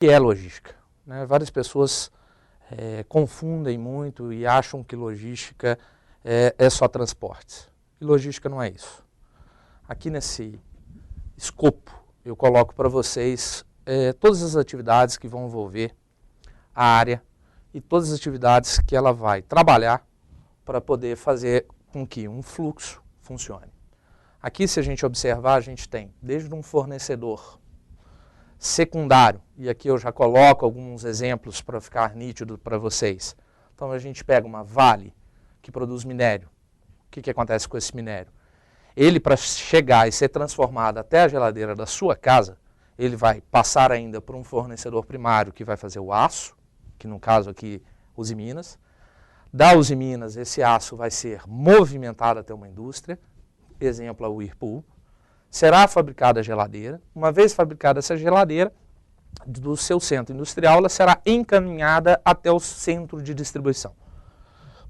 que é logística, né? Várias pessoas confundem muito e acham que logística é só transportes. E logística não é isso. Aqui nesse escopo eu coloco para vocês todas as atividades que vão envolver a área e todas as atividades que ela vai trabalhar para poder fazer com que um fluxo funcione. Aqui, se a gente observar, a gente tem desde um fornecedor secundário, e aqui eu já coloco alguns exemplos para ficar nítido para vocês. Então a gente pega uma Vale que produz minério. O que acontece com esse minério? Ele, para chegar e ser transformado até a geladeira da sua casa, ele vai passar ainda por um fornecedor primário que vai fazer o aço, que no caso aqui, Usiminas. Da Usiminas, esse aço vai ser movimentado até uma indústria, exemplo a Whirlpool. Será fabricada a geladeira. Uma vez fabricada essa geladeira, do seu centro industrial, ela será encaminhada até o centro de distribuição.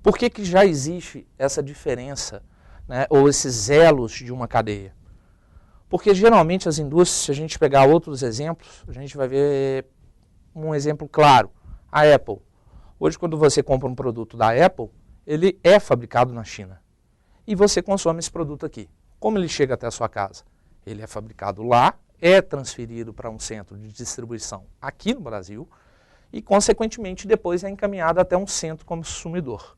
Por que já existe essa diferença, né, ou esses elos de uma cadeia? Porque geralmente as indústrias, se a gente pegar outros exemplos, a gente vai ver um exemplo claro. A Apple. Hoje, quando você compra um produto da Apple, ele é fabricado na China. E você consome esse produto aqui. Como ele chega até a sua casa? Ele é fabricado lá, é transferido para um centro de distribuição aqui no Brasil e, consequentemente, depois é encaminhado até um centro consumidor.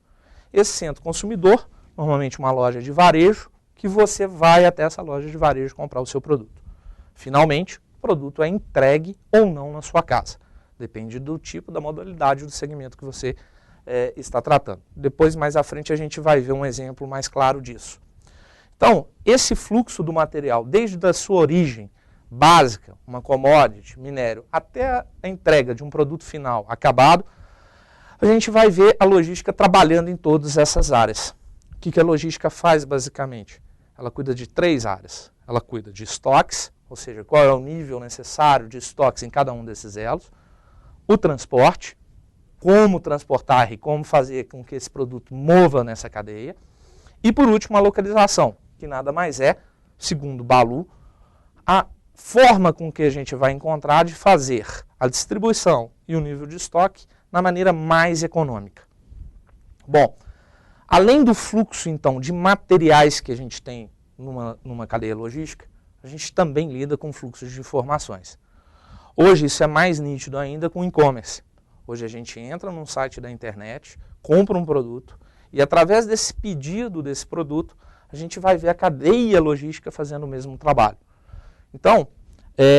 Esse centro consumidor, normalmente uma loja de varejo, que você vai até essa loja de varejo comprar o seu produto. Finalmente, o produto é entregue ou não na sua casa. Depende do tipo, da modalidade do segmento que você está tratando. Depois, mais à frente, a gente vai ver um exemplo mais claro disso. Então, esse fluxo do material, desde a sua origem básica, uma commodity, minério, até a entrega de um produto final acabado, a gente vai ver a logística trabalhando em todas essas áreas. O que a logística faz, basicamente? Ela cuida de 3 áreas. Ela cuida de estoques, ou seja, qual é o nível necessário de estoques em cada um desses elos. O transporte, como transportar e como fazer com que esse produto mova nessa cadeia. E, por último, a localização, que nada mais é, segundo Balu, a forma com que a gente vai encontrar de fazer a distribuição e o nível de estoque na maneira mais econômica. Bom, além do fluxo, então, de materiais que a gente tem numa cadeia logística, a gente também lida com fluxos de informações. Hoje isso é mais nítido ainda com o e-commerce. Hoje a gente entra num site da internet, compra um produto e através desse pedido desse produto, a gente vai ver a cadeia logística fazendo o mesmo trabalho. Então,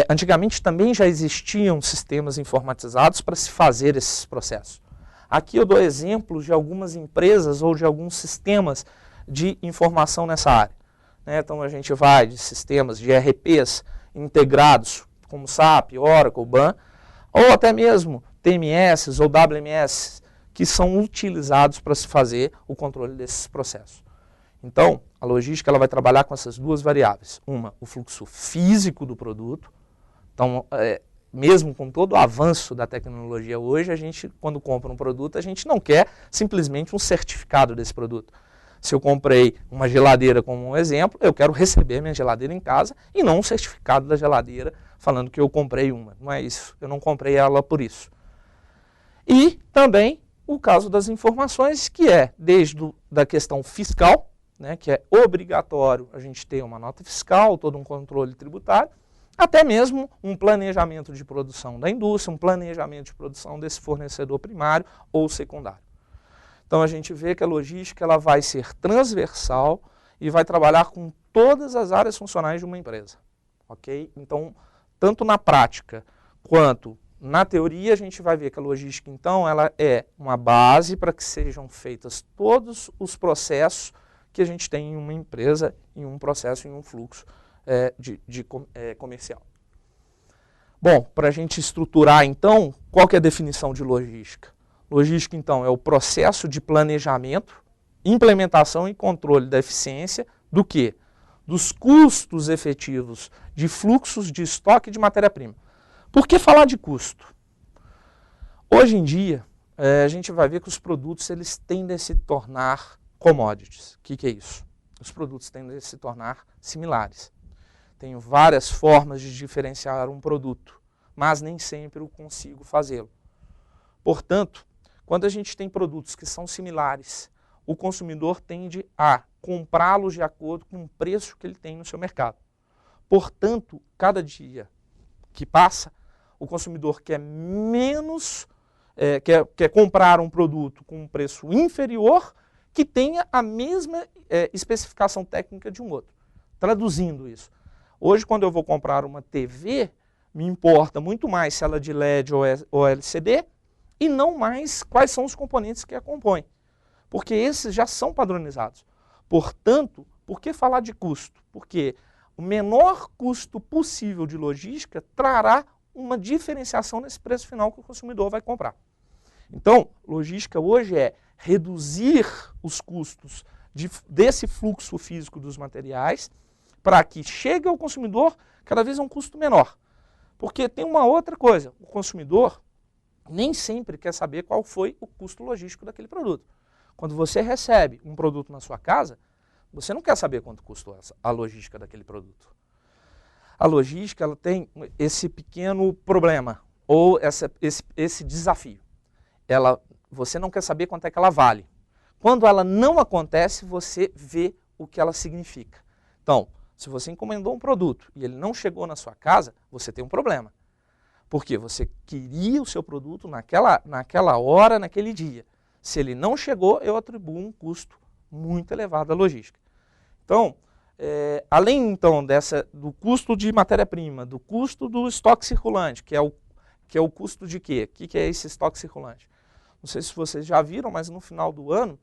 antigamente também já existiam sistemas informatizados para se fazer esses processos. Aqui eu dou exemplos de algumas empresas ou de alguns sistemas de informação nessa área. Então a gente vai de sistemas de ERPs integrados, como SAP, Oracle, BAN, ou até mesmo TMS ou WMS, que são utilizados para se fazer o controle desses processos. Então, a logística ela vai trabalhar com essas 2 variáveis. Uma, o fluxo físico do produto. Então, mesmo com todo o avanço da tecnologia hoje, a gente, quando compra um produto, a gente não quer simplesmente um certificado desse produto. Se eu comprei uma geladeira como um exemplo, eu quero receber minha geladeira em casa e não um certificado da geladeira falando que eu comprei uma. Não é isso, eu não comprei ela por isso. E também o caso das informações, que é desde da questão fiscal, né, que é obrigatório a gente ter uma nota fiscal, todo um controle tributário, até mesmo um planejamento de produção da indústria, um planejamento de produção desse fornecedor primário ou secundário. Então a gente vê que a logística ela vai ser transversal e vai trabalhar com todas as áreas funcionais de uma empresa. Okay? Então, tanto na prática quanto na teoria, a gente vai ver que a logística, então, ela é uma base para que sejam feitos todos os processos que a gente tem em uma empresa, em um processo, em um fluxo comercial. Bom, para a gente estruturar, então, qual que é a definição de logística? Logística, então, é o processo de planejamento, implementação e controle da eficiência do quê? Dos custos efetivos de fluxos de estoque de matéria-prima. Por que falar de custo? Hoje em dia, a gente vai ver que os produtos eles tendem a se tornar commodities. O que é isso? Os produtos tendem a se tornar similares. Tem várias formas de diferenciar um produto. mas nem sempre eu consigo fazê-lo. Portanto, quando a gente tem produtos que são similares, o consumidor tende a comprá-los de acordo com o preço que ele tem no seu mercado. Portanto, cada dia que passa, o consumidor quer quer comprar um produto com um preço inferior que tenha a mesma especificação técnica de um outro. Traduzindo isso, hoje quando eu vou comprar uma TV, me importa muito mais se ela é de LED ou LCD e não mais quais são os componentes que a compõem, porque esses já são padronizados. Portanto, por que falar de custo? Porque o menor custo possível de logística trará uma diferenciação nesse preço final que o consumidor vai comprar. Então, logística hoje é reduzir os custos desse fluxo físico dos materiais para que chegue ao consumidor cada vez a um custo menor. Porque tem uma outra coisa, o consumidor nem sempre quer saber qual foi o custo logístico daquele produto. Quando você recebe um produto na sua casa, você não quer saber quanto custou a logística daquele produto. A logística ela tem esse pequeno problema, ou esse desafio. Você não quer saber quanto é que ela vale. Quando ela não acontece, você vê o que ela significa. Então, se você encomendou um produto e ele não chegou na sua casa, você tem um problema. Porque você queria o seu produto naquela hora, naquele dia. Se ele não chegou, eu atribuo um custo muito elevado à logística. Então, além então do custo de matéria-prima, do custo do estoque circulante, que é o custo de quê? O que é esse estoque circulante? Não sei se vocês já viram, mas no final do ano,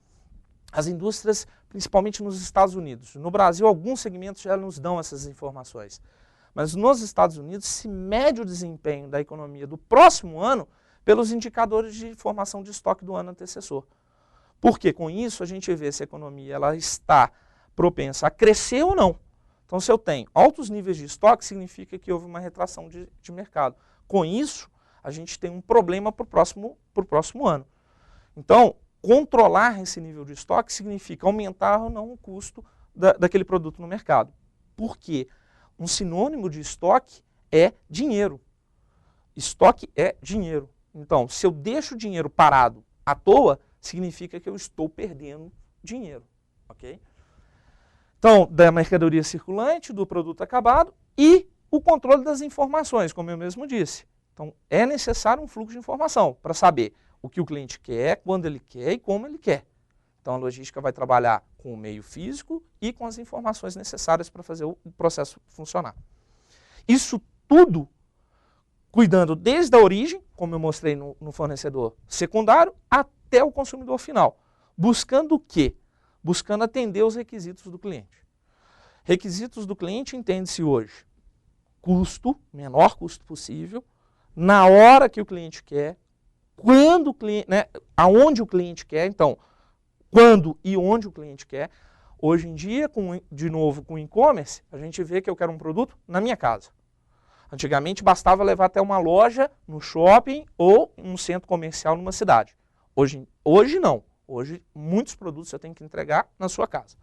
as indústrias, principalmente nos Estados Unidos, no Brasil alguns segmentos já nos dão essas informações, mas nos Estados Unidos se mede o desempenho da economia do próximo ano pelos indicadores de formação de estoque do ano antecessor. Porque com isso a gente vê se a economia ela está propensa a crescer ou não. Então, se eu tenho altos níveis de estoque, significa que houve uma retração de mercado. Com isso, a gente tem um problema para o próximo ano. Então, controlar esse nível de estoque significa aumentar ou não o custo daquele produto no mercado. Por quê? Um sinônimo de estoque é dinheiro. Estoque é dinheiro. Então, se eu deixo o dinheiro parado à toa, significa que eu estou perdendo dinheiro. Ok? Então, da mercadoria circulante, do produto acabado e o controle das informações, como eu mesmo disse. Então, é necessário um fluxo de informação para saber o que o cliente quer, quando ele quer e como ele quer. Então, a logística vai trabalhar com o meio físico e com as informações necessárias para fazer o processo funcionar. Isso tudo cuidando desde a origem, como eu mostrei no fornecedor secundário, até o consumidor final. Buscando o quê? Buscando atender os requisitos do cliente. Requisitos do cliente entende-se hoje custo, menor custo possível, na hora que o cliente quer, quando o cliente, aonde o cliente quer, então, quando e onde o cliente quer. Hoje em dia, de novo, com o e-commerce, a gente vê que eu quero um produto na minha casa. Antigamente bastava levar até uma loja no shopping ou um centro comercial numa cidade. Hoje não. Hoje muitos produtos você tem que entregar na sua casa.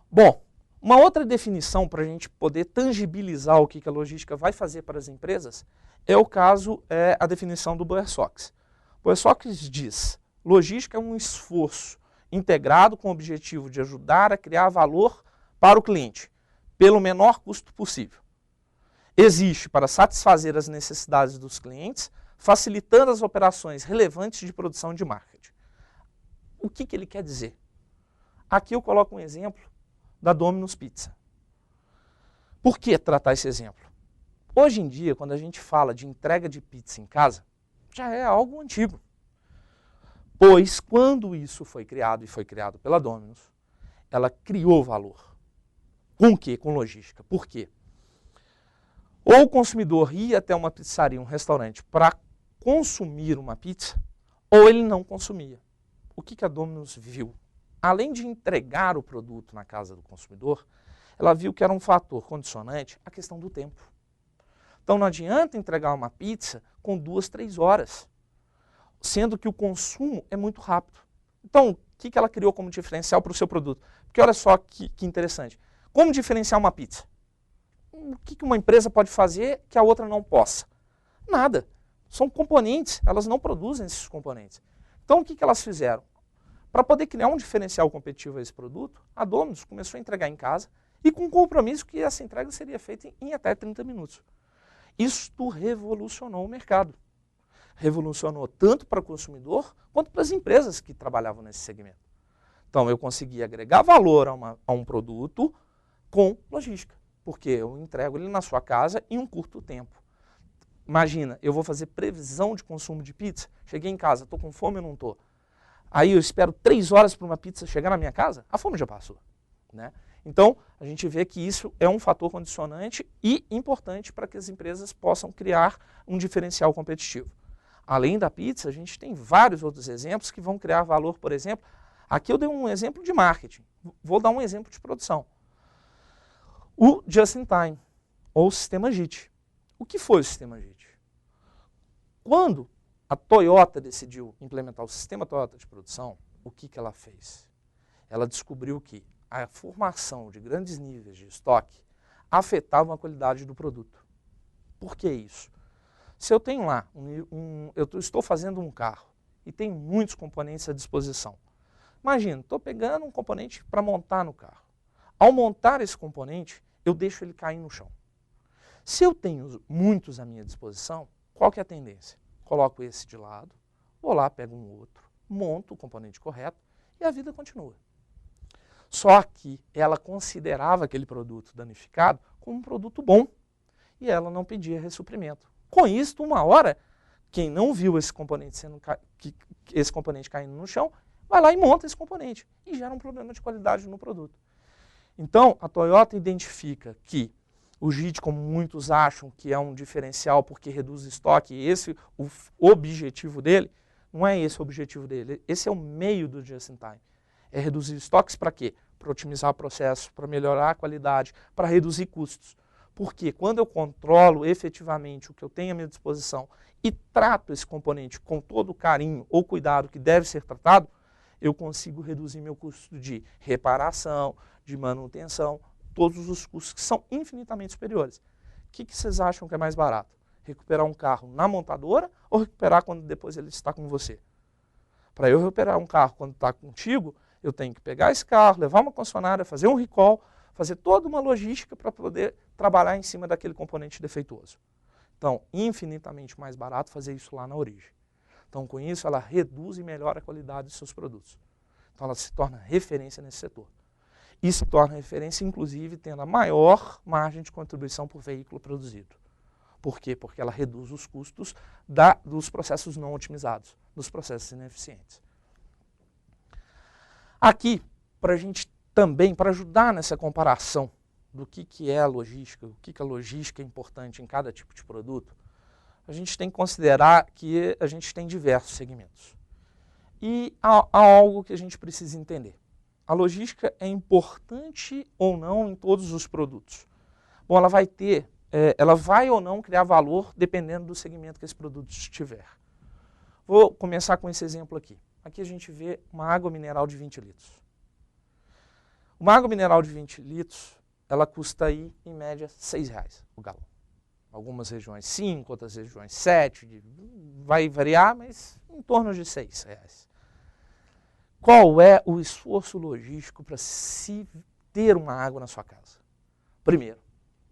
Bom, uma outra definição para a gente poder tangibilizar o que a logística vai fazer para as empresas é a definição do Bowersox. Bowersox diz: logística é um esforço integrado com o objetivo de ajudar a criar valor para o cliente, pelo menor custo possível. Existe para satisfazer as necessidades dos clientes, facilitando as operações relevantes de produção e de marketing. O que ele quer dizer? Aqui eu coloco um exemplo da Domino's Pizza. Por que tratar esse exemplo? Hoje em dia, quando a gente fala de entrega de pizza em casa, já é algo antigo. Pois quando isso foi criado, e foi criado pela Domino's, ela criou valor. Com o quê? Com logística. Por quê? Ou o consumidor ia até uma pizzaria, um restaurante, para consumir uma pizza, ou ele não consumia. O que a Domino's viu? Além de entregar o produto na casa do consumidor, ela viu que era um fator condicionante a questão do tempo. Então não adianta entregar uma pizza com 2, 3 horas, sendo que o consumo é muito rápido. Então, o que ela criou como diferencial para o seu produto? Porque olha só que interessante. Como diferenciar uma pizza? o que uma empresa pode fazer que a outra não possa? Nada. São componentes, elas não produzem esses componentes. Então, o que elas fizeram? Para poder criar um diferencial competitivo a esse produto, a Domino's começou a entregar em casa e com o compromisso que essa entrega seria feita em até 30 minutos. Isto revolucionou o mercado. Revolucionou tanto para o consumidor quanto para as empresas que trabalhavam nesse segmento. Então, eu consegui agregar valor a um produto com logística, porque eu entrego ele na sua casa em um curto tempo. Imagina, eu vou fazer previsão de consumo de pizza, cheguei em casa, estou com fome ou não estou? Aí eu espero 3 horas para uma pizza chegar na minha casa, a fome já passou, né? Então, a gente vê que isso é um fator condicionante e importante para que as empresas possam criar um diferencial competitivo. Além da pizza, a gente tem vários outros exemplos que vão criar valor, por exemplo. Aqui eu dei um exemplo de marketing, vou dar um exemplo de produção. O Just-in-Time, ou o sistema JIT. O que foi o sistema JIT? Quando a Toyota decidiu implementar o sistema Toyota de produção, o que ela fez? Ela descobriu que a formação de grandes níveis de estoque afetava a qualidade do produto. Por que isso? Se eu tenho lá, eu estou fazendo um carro e tem muitos componentes à disposição. Imagina, estou pegando um componente para montar no carro. Ao montar esse componente, eu deixo ele cair no chão. Se eu tenho muitos à minha disposição, qual que é a tendência? Coloco esse de lado, vou lá, pego um outro, monto o componente correto e a vida continua. Só que ela considerava aquele produto danificado como um produto bom e ela não pedia ressuprimento. Com isso, uma hora, quem não viu esse componente caindo no chão, vai lá e monta esse componente e gera um problema de qualidade no produto. Então, a Toyota identifica que o JIT, como muitos acham que é um diferencial porque reduz estoque, esse o objetivo dele, não é esse o objetivo dele, esse é o meio do Just-in-Time. É reduzir estoques para quê? Para otimizar o processo, para melhorar a qualidade, para reduzir custos. Porque quando eu controlo efetivamente o que eu tenho à minha disposição e trato esse componente com todo o carinho ou cuidado que deve ser tratado, eu consigo reduzir meu custo de reparação, de manutenção, todos os custos que são infinitamente superiores. O que vocês acham que é mais barato? Recuperar um carro na montadora ou recuperar quando depois ele está com você? Para eu recuperar um carro quando está contigo, eu tenho que pegar esse carro, levar uma concessionária, fazer um recall, fazer toda uma logística para poder trabalhar em cima daquele componente defeituoso. Então, infinitamente mais barato fazer isso lá na origem. Então, com isso, ela reduz e melhora a qualidade dos seus produtos. Então, ela se torna referência nesse setor. E se torna referência, inclusive, tendo a maior margem de contribuição por veículo produzido. Por quê? Porque ela reduz os custos dos processos não otimizados, dos processos ineficientes. Aqui, para a gente também, para ajudar nessa comparação do que é a logística, o que a logística é importante em cada tipo de produto, a gente tem que considerar que a gente tem diversos segmentos. E há algo que a gente precisa entender. A logística é importante ou não em todos os produtos? Bom, ela vai ou não criar valor dependendo do segmento que esse produto estiver. Vou começar com esse exemplo aqui. Aqui a gente vê uma água mineral de 20 litros. Uma água mineral de 20 litros, ela custa aí, em média, R$6 o galão. Algumas regiões 5, outras regiões 7, vai variar, mas em torno de R$6. Qual é o esforço logístico para se ter uma água na sua casa? Primeiro,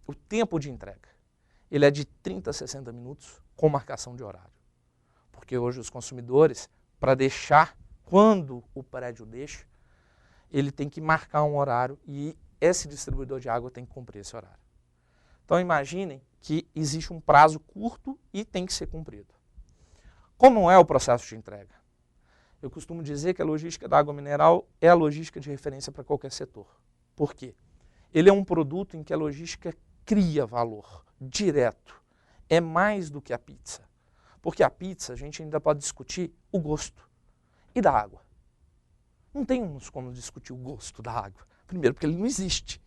o tempo de entrega. Ele é de 30 a 60 minutos com marcação de horário. Porque hoje os consumidores, para deixar, quando o prédio deixa, ele tem que marcar um horário e esse distribuidor de água tem que cumprir esse horário. Então imaginem que existe um prazo curto e tem que ser cumprido. Como é o processo de entrega? Eu costumo dizer que a logística da água mineral é a logística de referência para qualquer setor. Por quê? Ele é um produto em que a logística cria valor direto. É mais do que a pizza. Porque a pizza a gente ainda pode discutir o gosto. E da água? Não temos como discutir o gosto da água. Primeiro, porque ele não existe.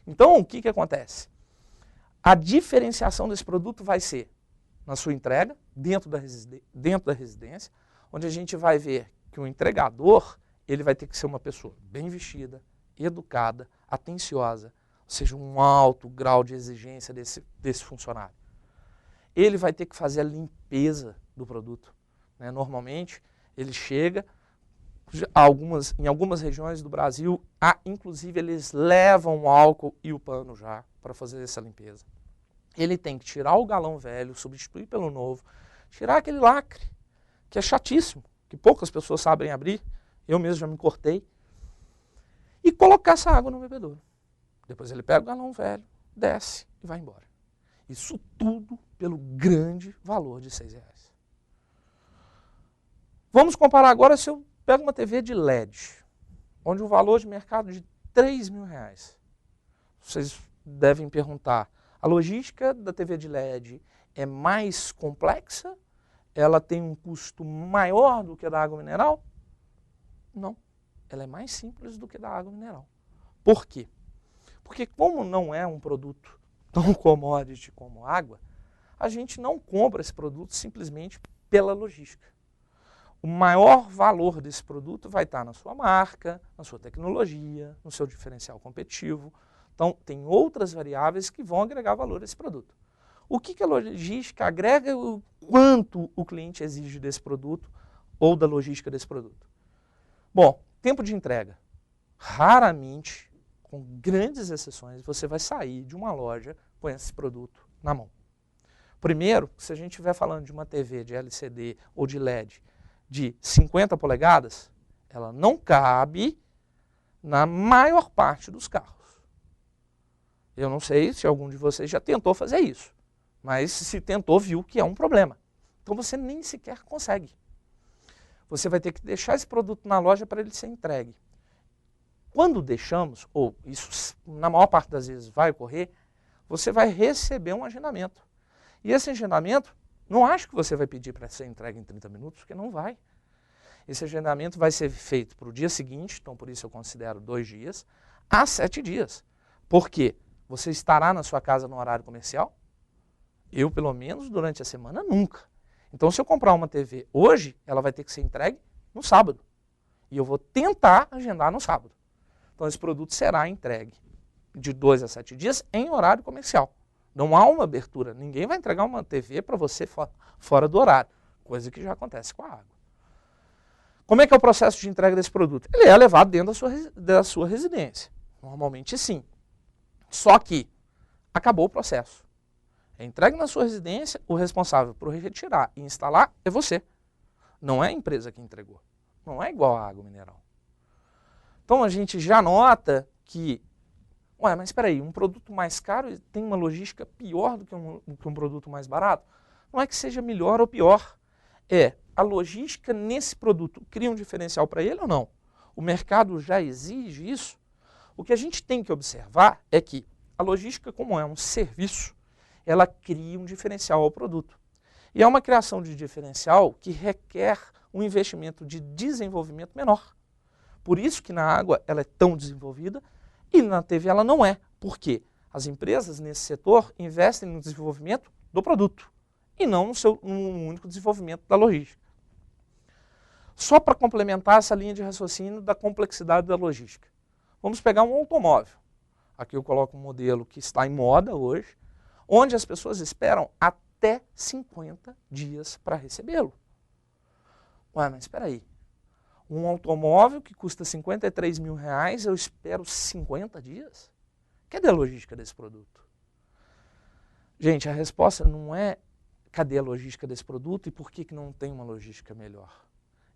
Então, o que acontece? A diferenciação desse produto vai ser na sua entrega, dentro da residência, onde a gente vai ver que o entregador ele vai ter que ser uma pessoa bem vestida, educada, atenciosa, ou seja, um alto grau de exigência desse funcionário. Ele vai ter que fazer a limpeza do produto, né? Normalmente, ele chega, em algumas regiões do Brasil, inclusive eles levam o álcool e o pano já para fazer essa limpeza. Ele tem que tirar o galão velho, substituir pelo novo, tirar aquele lacre, que é chatíssimo, que poucas pessoas sabem abrir, eu mesmo já me cortei, e colocar essa água no bebedouro. Depois ele pega o galão velho, desce e vai embora. Isso tudo pelo grande valor de R$6. Vamos comparar agora se eu pego uma TV de LED, onde o valor de mercado é de R$3.000. Vocês devem perguntar, a logística da TV de LED é mais complexa? Ela tem um custo maior do que a da água mineral? Não, ela é mais simples do que a da água mineral. Por quê? Porque como não é um produto tão commodity como água, a gente não compra esse produto simplesmente pela logística. O maior valor desse produto vai estar na sua marca, na sua tecnologia, no seu diferencial competitivo. Então, tem outras variáveis que vão agregar valor a esse produto. O que a logística agrega, o quanto o cliente exige desse produto ou da logística desse produto? Bom, tempo de entrega. Raramente, com grandes exceções, você vai sair de uma loja com esse produto na mão. Primeiro, se a gente estiver falando de uma TV de LCD ou de LED de 50 polegadas, ela não cabe na maior parte dos carros. Eu não sei se algum de vocês já tentou fazer isso, mas se tentou, viu que é um problema. Então você nem sequer consegue. Você vai ter que deixar esse produto na loja para ele ser entregue. Quando deixamos, ou isso na maior parte das vezes vai ocorrer, você vai receber um agendamento. E esse agendamento, não acho que você vai pedir para ser entregue em 30 minutos, porque não vai. Esse agendamento vai ser feito para o dia seguinte, então por isso eu considero 2 dias, a 7 dias. Por quê? Você estará na sua casa no horário comercial? Eu, pelo menos, durante a semana, nunca. Então, se eu comprar uma TV hoje, ela vai ter que ser entregue no sábado. E eu vou tentar agendar no sábado. Então, esse produto será entregue de 2 a 7 dias em horário comercial. Não há uma abertura. Ninguém vai entregar uma TV para você fora do horário, coisa que já acontece com a água. Como é que é o processo de entrega desse produto? Ele é levado dentro da sua residência. Normalmente, sim. Só que acabou o processo. É entregue na sua residência, o responsável por retirar e instalar é você. Não é a empresa que entregou. Não é igual a água mineral. Então a gente já nota que, mas espera aí, um produto mais caro tem uma logística pior do que um produto mais barato? Não é que seja melhor ou pior. A logística nesse produto cria um diferencial para ele ou não? O mercado já exige isso? O que a gente tem que observar é que a logística, como é um serviço, ela cria um diferencial ao produto. E é uma criação de diferencial que requer um investimento de desenvolvimento menor. Por isso que na água ela é tão desenvolvida e na TV ela não é. Por quê? As empresas nesse setor investem no desenvolvimento do produto e não no único desenvolvimento da logística. Só para complementar essa linha de raciocínio da complexidade da logística. Vamos pegar um automóvel. Aqui eu coloco um modelo que está em moda hoje, onde as pessoas esperam até 50 dias para recebê-lo. Mas espera aí. Um automóvel que custa R$53.000, eu espero 50 dias? Cadê a logística desse produto? Gente, a resposta não é cadê a logística desse produto e por que não tem uma logística melhor.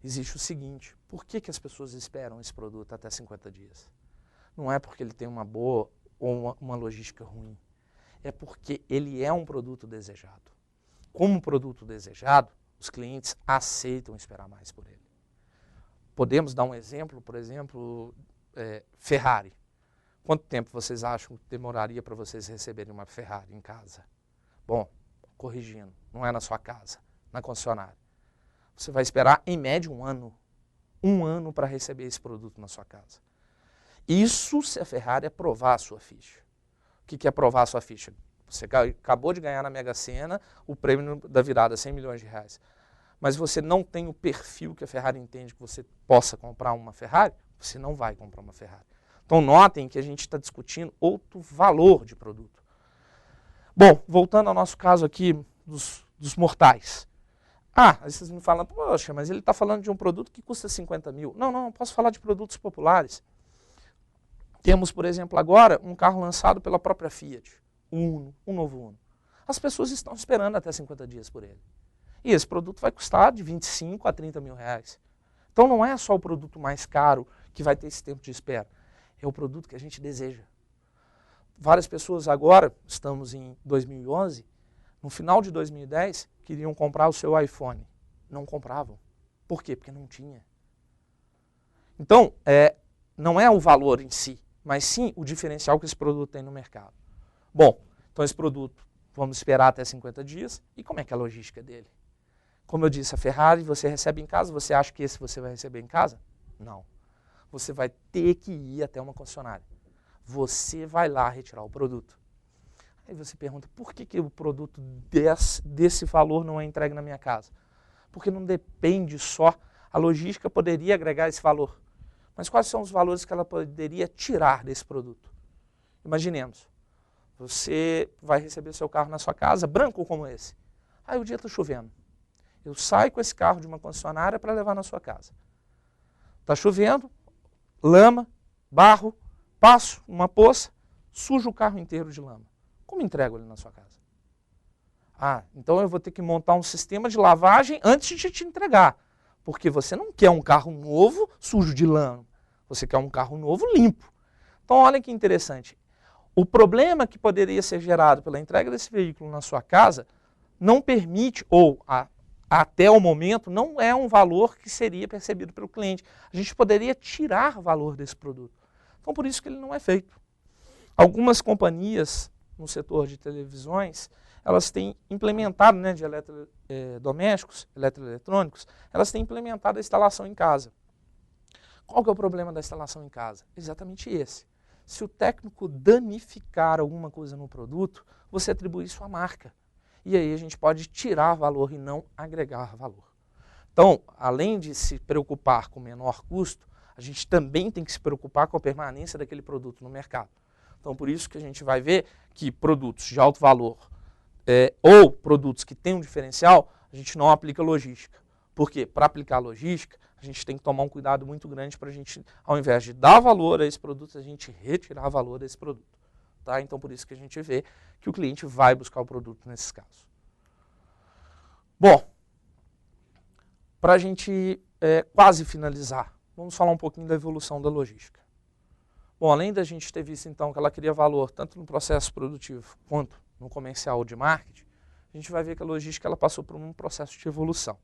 Existe o seguinte, por que as pessoas esperam esse produto até 50 dias? Não é porque ele tem uma boa ou uma logística ruim. É porque ele é um produto desejado. Como produto desejado, os clientes aceitam esperar mais por ele. Podemos dar um exemplo, por exemplo, Ferrari. Quanto tempo vocês acham que demoraria para vocês receberem uma Ferrari em casa? Bom, corrigindo, não é na sua casa, na concessionária. Você vai esperar, em média, 1 ano. 1 ano para receber esse produto na sua casa. Isso se a Ferrari aprovar a sua ficha. O que é aprovar a sua ficha? Você acabou de ganhar na Mega Sena o prêmio da virada, R$100 milhões. Mas você não tem o perfil que a Ferrari entende que você possa comprar uma Ferrari, você não vai comprar uma Ferrari. Então notem que a gente está discutindo outro valor de produto. Bom, voltando ao nosso caso aqui dos mortais. Ah, aí vocês me falam, poxa, mas ele está falando de um produto que custa 50 mil. Não, posso falar de produtos populares. Temos, por exemplo, agora um carro lançado pela própria Fiat, um novo Uno. As pessoas estão esperando até 50 dias por ele. E esse produto vai custar de 25 a 30 mil reais. Então não é só o produto mais caro que vai ter esse tempo de espera. É o produto que a gente deseja. Várias pessoas agora, estamos em 2011, no final de 2010, queriam comprar o seu iPhone. Não compravam. Por quê? Porque não tinha. Então, não é o valor em si, mas sim o diferencial que esse produto tem no mercado. Bom, então esse produto, vamos esperar até 50 dias. E como é que é a logística dele? Como eu disse, a Ferrari você recebe em casa, você acha que esse você vai receber em casa? Não. Você vai ter que ir até uma concessionária. Você vai lá retirar o produto. Aí você pergunta, por que o produto desse valor não é entregue na minha casa? Porque não depende só, a logística poderia agregar esse valor. Mas quais são os valores que ela poderia tirar desse produto? Imaginemos, você vai receber seu carro na sua casa, branco como esse. Aí o dia está chovendo. Eu saio com esse carro de uma concessionária para levar na sua casa. Está chovendo, lama, barro, passo uma poça, sujo o carro inteiro de lama. Como entrego ele na sua casa? Ah, então eu vou ter que montar um sistema de lavagem antes de te entregar. Porque você não quer um carro novo sujo de lama. Você quer um carro novo limpo. Então olha que interessante. O problema que poderia ser gerado pela entrega desse veículo na sua casa não permite, ou até o momento, não é um valor que seria percebido pelo cliente. A gente poderia tirar valor desse produto. Então por isso que ele não é feito. Algumas companhias no setor de televisões, elas têm implementado, de eletrodomésticos, eletroeletrônicos, elas têm implementado a instalação em casa. Qual que é o problema da instalação em casa? Exatamente esse. Se o técnico danificar alguma coisa no produto, você atribui isso à marca. E aí a gente pode tirar valor e não agregar valor. Então, além de se preocupar com menor custo, a gente também tem que se preocupar com a permanência daquele produto no mercado. Então, por isso que a gente vai ver que produtos de alto valor ou produtos que têm um diferencial, a gente não aplica logística. Por quê? Para aplicar logística, a gente tem que tomar um cuidado muito grande para a gente, ao invés de dar valor a esse produto, a gente retirar valor desse produto. Tá? Então, por isso que a gente vê que o cliente vai buscar o produto nesses casos. Bom, para a gente quase finalizar, vamos falar um pouquinho da evolução da logística. Bom, além da gente ter visto, então, que ela cria valor tanto no processo produtivo quanto no comercial de marketing, a gente vai ver que a logística ela passou por um processo de evolução.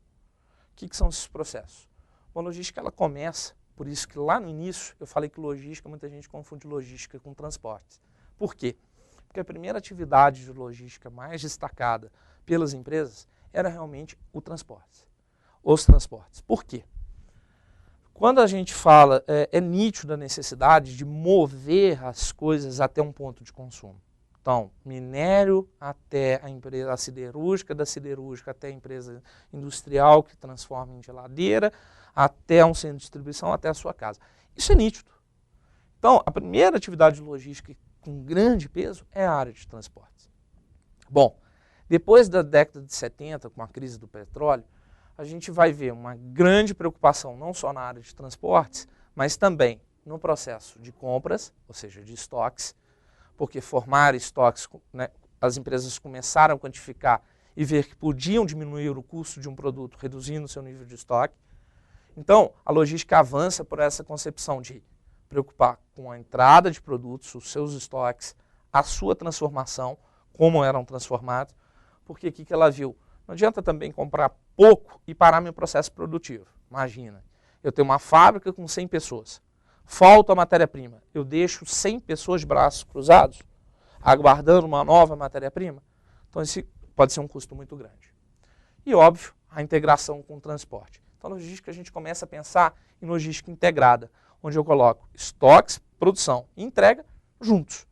O que são esses processos? Bom, a logística ela começa, por isso que lá no início eu falei que logística, muita gente confunde logística com transportes. Por quê? Porque a primeira atividade de logística mais destacada pelas empresas era realmente o transporte. Os transportes. Por quê? Quando a gente fala, é nítido a necessidade de mover as coisas até um ponto de consumo. Então, minério até a empresa siderúrgica, da siderúrgica até a empresa industrial que transforma em geladeira, até um centro de distribuição, até a sua casa. Isso é nítido. Então, a primeira atividade logística com grande peso é a área de transportes. Bom, depois da década de 70, com a crise do petróleo, a gente vai ver uma grande preocupação não só na área de transportes, mas também no processo de compras, ou seja, de estoques, porque formar estoques, as empresas começaram a quantificar e ver que podiam diminuir o custo de um produto, reduzindo o seu nível de estoque. Então, a logística avança por essa concepção de preocupar com a entrada de produtos, os seus estoques, a sua transformação, como eram transformados, porque o que ela viu? Não adianta também comprar pouco e parar meu processo produtivo. Imagina, eu tenho uma fábrica com 100 pessoas, falta a matéria-prima, eu deixo 100 pessoas de braços cruzados, aguardando uma nova matéria-prima? Então esse pode ser um custo muito grande. E óbvio, a integração com o transporte. Então, logística, a gente começa a pensar em logística integrada, onde eu coloco estoques, produção e entrega juntos.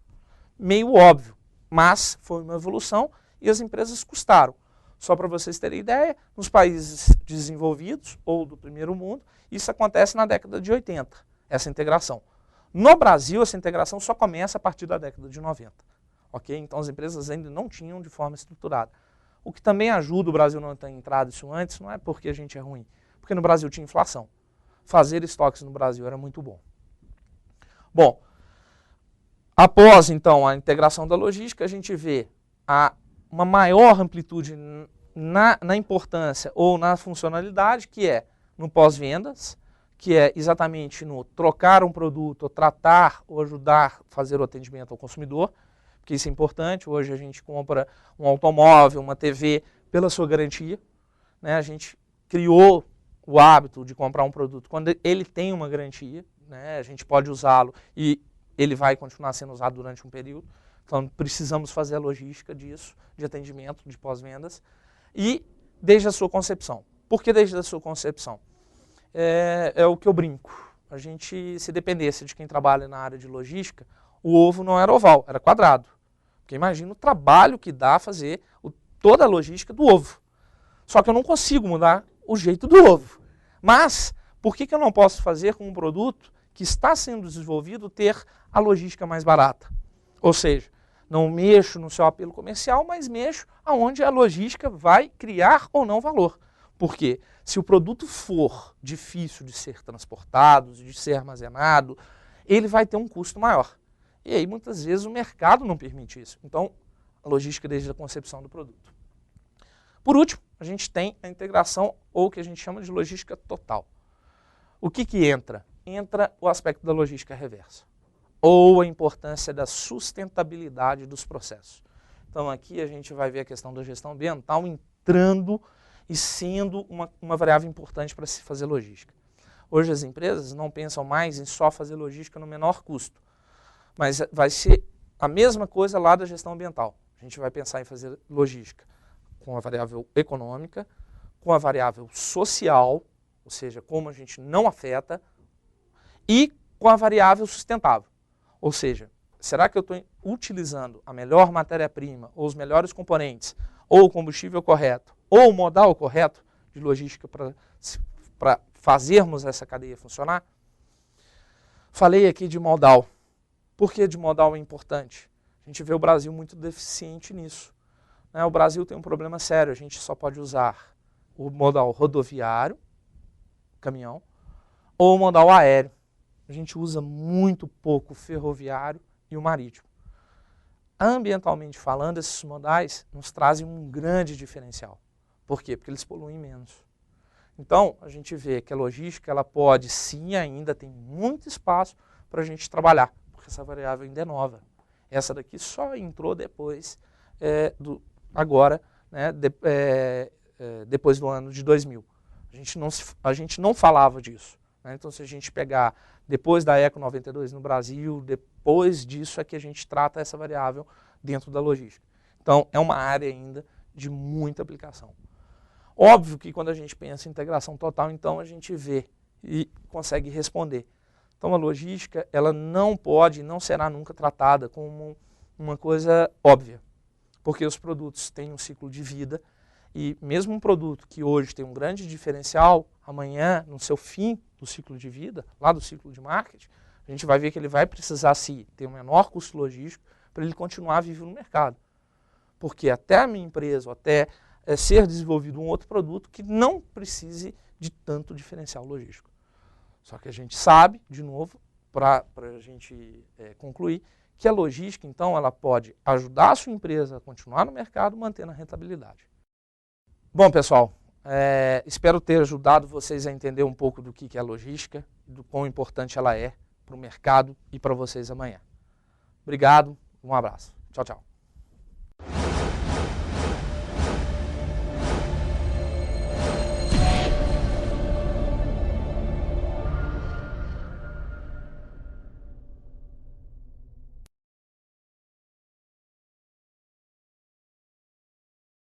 Meio óbvio, mas foi uma evolução e as empresas custaram. Só para vocês terem ideia, nos países desenvolvidos ou do primeiro mundo, isso acontece na década de 80, essa integração. No Brasil, essa integração só começa a partir da década de 90. Okay? Então, as empresas ainda não tinham de forma estruturada. O que também ajuda o Brasil não ter entrado isso antes, não é porque a gente é ruim, porque no Brasil tinha inflação. Fazer estoques no Brasil era muito bom. Bom, após, então, a integração da logística, a gente vê uma maior amplitude na importância ou na funcionalidade, que é no pós-vendas, que é exatamente no trocar um produto, ou tratar ou ajudar a fazer o atendimento ao consumidor, porque isso é importante. Hoje a gente compra um automóvel, uma TV, pela sua garantia, né? A gente criou o hábito de comprar um produto quando ele tem uma garantia, né? A gente pode usá-lo e ele vai continuar sendo usado durante um período. Então, precisamos fazer a logística disso, de atendimento, de pós-vendas, e desde a sua concepção. Por que desde a sua concepção? É o que eu brinco. A gente, se dependesse de quem trabalha na área de logística, o ovo não era oval, era quadrado. Porque imagina o trabalho que dá fazer toda a logística do ovo. Só que eu não consigo mudar o jeito do ovo. Mas, por que eu não posso fazer com um produto que está sendo desenvolvido ter a logística mais barata? Ou seja, não mexo no seu apelo comercial, mas mexo aonde a logística vai criar ou não valor. Por quê? Se o produto for difícil de ser transportado, de ser armazenado, ele vai ter um custo maior. E aí, muitas vezes, o mercado não permite isso. Então, a logística desde a concepção do produto. Por último, a gente tem a integração, ou o que a gente chama de logística total. O que entra? Entra o aspecto da logística reversa, ou a importância da sustentabilidade dos processos. Então, aqui a gente vai ver a questão da gestão ambiental entrando e sendo uma variável importante para se fazer logística. Hoje as empresas não pensam mais em só fazer logística no menor custo, mas vai ser a mesma coisa lá da gestão ambiental. A gente vai pensar em fazer logística com a variável econômica, com a variável social, ou seja, como a gente não afeta, e com a variável sustentável. Ou seja, será que eu estou utilizando a melhor matéria-prima, ou os melhores componentes, ou o combustível correto, ou o modal correto de logística para fazermos essa cadeia funcionar? Falei aqui de modal. Por que de modal é importante? A gente vê o Brasil muito deficiente nisso. O Brasil tem um problema sério, a gente só pode usar o modal rodoviário, caminhão, ou o modal aéreo. A gente usa muito pouco o ferroviário e o marítimo. Ambientalmente falando, esses modais nos trazem um grande diferencial. Por quê? Porque eles poluem menos. Então, a gente vê que a logística ela pode sim, ainda tem muito espaço para a gente trabalhar, porque essa variável ainda é nova. Essa daqui só entrou depois, agora, né, depois do ano de 2000. A gente não falava disso. Né? Então, se a gente pegar depois da Eco 92 no Brasil, depois disso é que a gente trata essa variável dentro da logística. Então, é uma área ainda de muita aplicação. Óbvio que quando a gente pensa em integração total, então a gente vê e consegue responder. Então, a logística, ela não pode, não será nunca tratada como uma coisa óbvia, porque os produtos têm um ciclo de vida e mesmo um produto que hoje tem um grande diferencial, amanhã, no seu fim do ciclo de vida, lá do ciclo de marketing, a gente vai ver que ele vai precisar ter um menor custo logístico para ele continuar vivo no mercado. Porque até a minha empresa, ou até ser desenvolvido um outro produto que não precise de tanto diferencial logístico. Só que a gente sabe, de novo, para a gente concluir, que a logística, então, ela pode ajudar a sua empresa a continuar no mercado, mantendo a rentabilidade. Bom, pessoal, espero ter ajudado vocês a entender um pouco do que é a logística, do quão importante ela é para o mercado e para vocês amanhã. Obrigado, um abraço. Tchau, tchau.